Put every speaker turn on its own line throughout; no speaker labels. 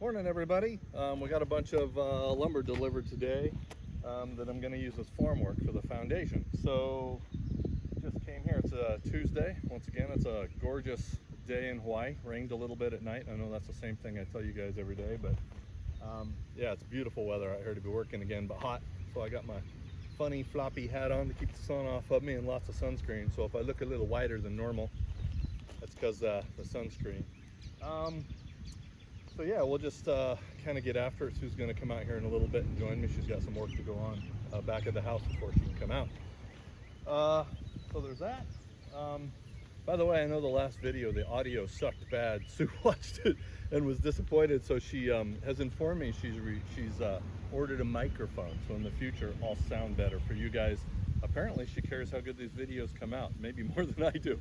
Morning, everybody. We got a bunch of lumber delivered today that I'm going to use as formwork for the foundation. So just came here. It's a Tuesday. Once again, it's a gorgeous day in Hawaii. Rained a little bit at night. I know that's the same thing I tell you guys every day, but yeah, it's beautiful weather out here to be working again, but hot. So I got my funny floppy hat on to keep the sun off of me and lots of sunscreen. So if I look a little whiter than normal, that's because the sunscreen. So yeah, we'll just kind of get after it. Sue's going to come out here in a little bit and join me. She's got some work to go on back at the house before she can come out. So there's that. By the way, I know the last video, the audio sucked bad. Sue watched it and was disappointed, so she has informed me she's ordered a microphone, so in the future I'll sound better for you guys. Apparently she cares how good these videos come out, maybe more than I do.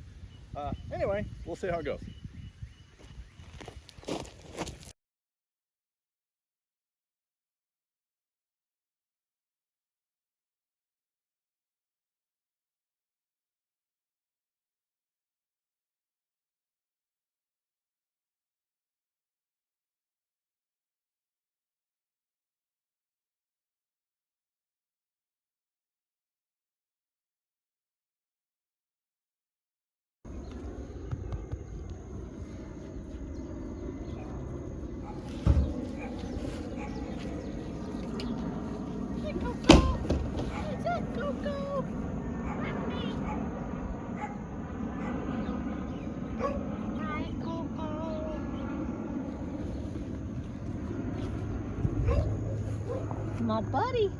Anyway, we'll see how it goes.
My buddy.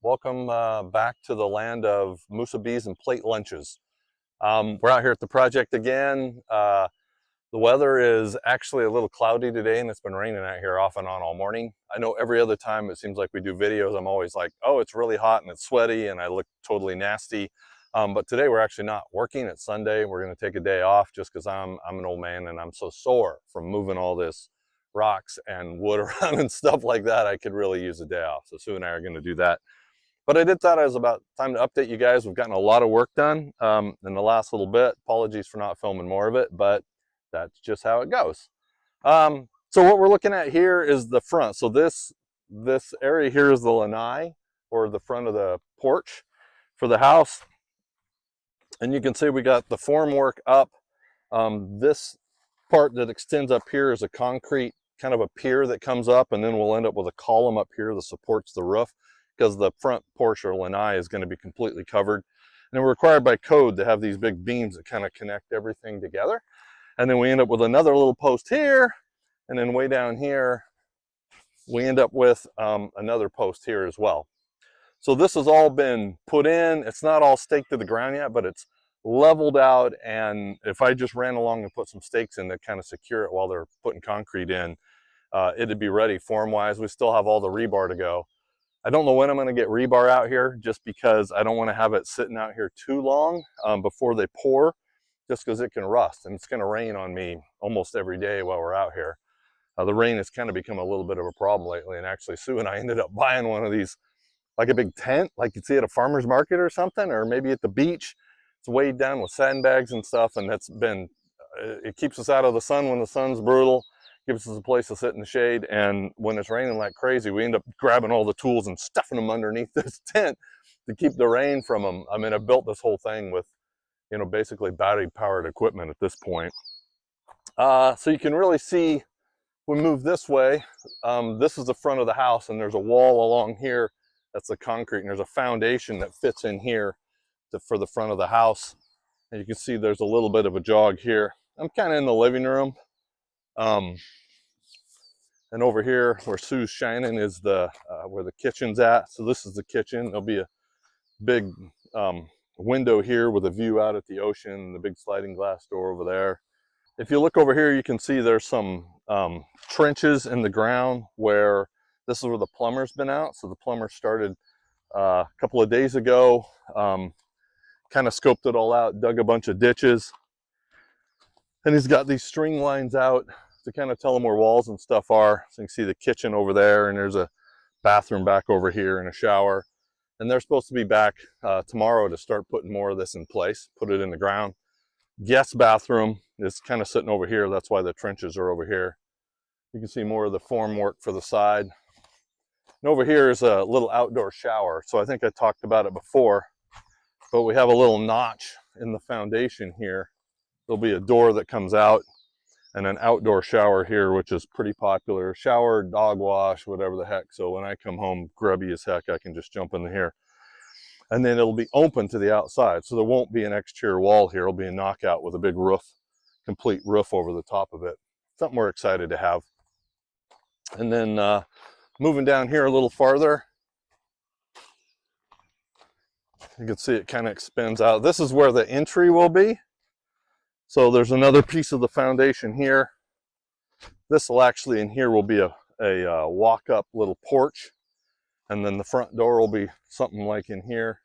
Welcome back to the land of musubis and plate lunches. We're out here at the project again. The weather is actually a little cloudy today, and it's been raining out here off and on all morning. I know every other time it seems like we do videos, I'm always like, oh, it's really hot and it's sweaty and I look totally nasty. But today we're actually not working. It's Sunday. We're going to take a day off just because I'm an old man and I'm so sore from moving all this rocks and wood around and stuff like that. I could really use a day off. So Sue and I are going to do that. But I did thought it was about time to update you guys. We've gotten a lot of work done in the last little bit. Apologies for not filming more of it, but that's just how it goes. So what we're looking at here is the front. So this area here is the lanai, or the front of the porch for the house. And you can see we got the formwork up. This part that extends up here is a concrete kind of a pier that comes up, and then we'll end up with a column up here that supports the roof, because the front porch or lanai is going to be completely covered. And we're required by code to have these big beams that kind of connect everything together. And then we end up with another little post here, and then way down here we end up with another post here as well. So this has all been put in. It's not all staked to the ground yet, but it's leveled out, and if I just ran along and put some stakes in to kind of secure it while they're putting concrete in, it'd be ready form wise. We still have all the rebar to go. I don't know when I'm going to get rebar out here, just because I don't want to have it sitting out here too long before they pour, just because it can rust, and it's going to rain on me almost every day while we're out here. The rain has kind of become a little bit of a problem lately, and actually Sue and I ended up buying one of these, like a big tent, like you'd see at a farmer's market or something, or maybe at the beach. It's weighed down with sandbags and stuff, and that's been, it keeps us out of the sun when the sun's brutal, gives us a place to sit in the shade, and when it's raining like crazy, we end up grabbing all the tools and stuffing them underneath this tent to keep the rain from them. I mean, I've built this whole thing with, you know, basically battery-powered equipment at this point. So you can really see, we move this way, this is the front of the house, and there's a wall along here. That's the concrete, and there's a foundation that fits in here for the front of the house. And you can see there's a little bit of a jog here. I'm kind of in the living room. And over here where Sue's shining is the where the kitchen's at. So this is the kitchen. There'll be a big window here with a view out at the ocean, the big sliding glass door over there. If you look over here, you can see there's some trenches in the ground where this is where the plumber's been out. So the plumber started a couple of days ago, kind of scoped it all out, dug a bunch of ditches, and he's got these string lines out to kind of tell him where walls and stuff are. So you can see the kitchen over there, and there's a bathroom back over here and a shower. And they're supposed to be back tomorrow to start putting more of this in place, put it in the ground. Guest bathroom is kind of sitting over here. That's why the trenches are over here. You can see more of the form work for the side. And over here is a little outdoor shower. So I think I talked about it before, but we have a little notch in the foundation here. There'll be a door that comes out and an outdoor shower here, which is pretty popular. Shower, dog wash, whatever the heck. So when I come home grubby as heck, I can just jump in here. And then it'll be open to the outside. So there won't be an exterior wall here. It'll be a knockout with a big roof, complete roof over the top of it. Something we're excited to have. And then moving down here a little farther, you can see it kind of extends out. This is where the entry will be. So there's another piece of the foundation here. This will actually, in here will be a walk-up little porch. And then the front door will be something like in here.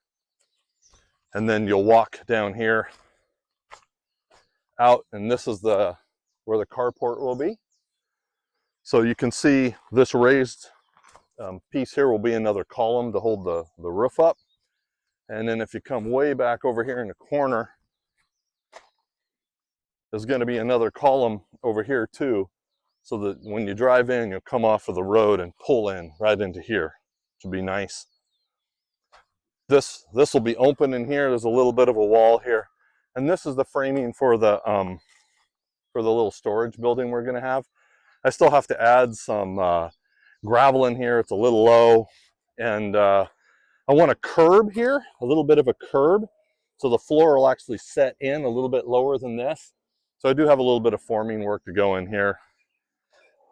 And then you'll walk down here out, and this is where the carport will be. So you can see this raised piece here will be another column to hold the roof up. And then if you come way back over here in the corner, there's going to be another column over here too, so that when you drive in, you'll come off of the road and pull in right into here, which will be nice. This will be open in here. There's a little bit of a wall here, and this is the framing for the little storage building we're going to have. I still have to add some gravel in here. It's a little low, and I want a curb here, a little bit of a curb, so the floor will actually set in a little bit lower than this. So I do have a little bit of forming work to go in here.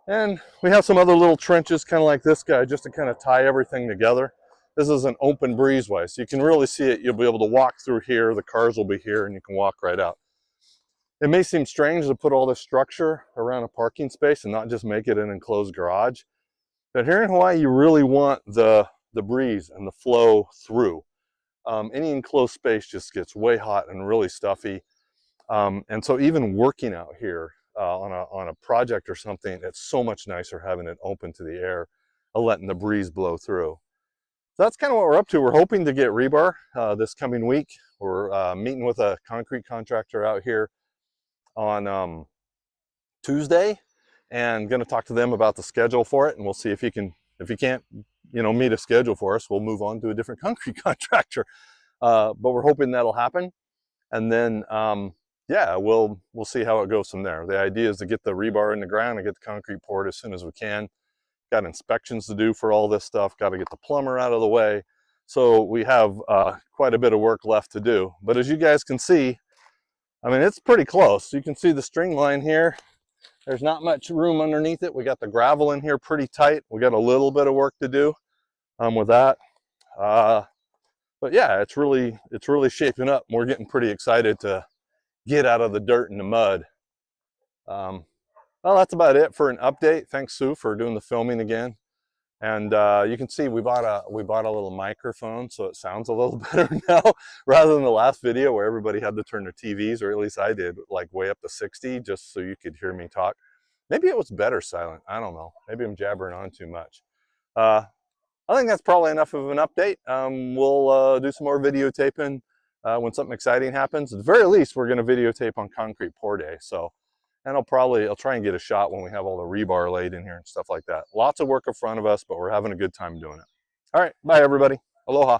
And we have some other little trenches, kind of like this guy, just to kind of tie everything together. This is an open breezeway, so you can really see it. You'll be able to walk through here. The cars will be here, and you can walk right out. It may seem strange to put all this structure around a parking space and not just make it an enclosed garage. But here in Hawaii, you really want the breeze and the flow through. Any enclosed space just gets way hot and really stuffy. And so even working out here on a project or something, it's so much nicer having it open to the air and letting the breeze blow through. So that's kind of what we're up to. We're hoping to get rebar this coming week. We're meeting with a concrete contractor out here on Tuesday, and going to talk to them about the schedule for it, and we'll see if he can't, meet a schedule for us, we'll move on to a different concrete contractor. But we're hoping that'll happen, and then yeah, we'll see how it goes from there. The idea is to get the rebar in the ground and get the concrete poured as soon as we can. Got inspections to do for all this stuff. Got to get the plumber out of the way. So we have quite a bit of work left to do. But as you guys can see, I mean, it's pretty close. You can see the string line here. There's not much room underneath it. We got the gravel in here pretty tight. We got a little bit of work to do with that. But yeah, it's really shaping up. We're getting pretty excited to get out of the dirt and the mud. Well, that's about it for an update. Thanks, Sue, for doing the filming again. And you can see we bought a little microphone, so it sounds a little better now, rather than the last video where everybody had to turn their TVs, or at least I did, like way up to 60, just so you could hear me talk. Maybe it was better silent. I don't know. Maybe I'm jabbering on too much. I think that's probably enough of an update. We'll do some more videotaping when something exciting happens. At the very least, we're going to videotape on concrete pour day. So. And I'll try and get a shot when we have all the rebar laid in here and stuff like that. Lots of work in front of us, but we're having a good time doing it. All right, bye everybody. Aloha.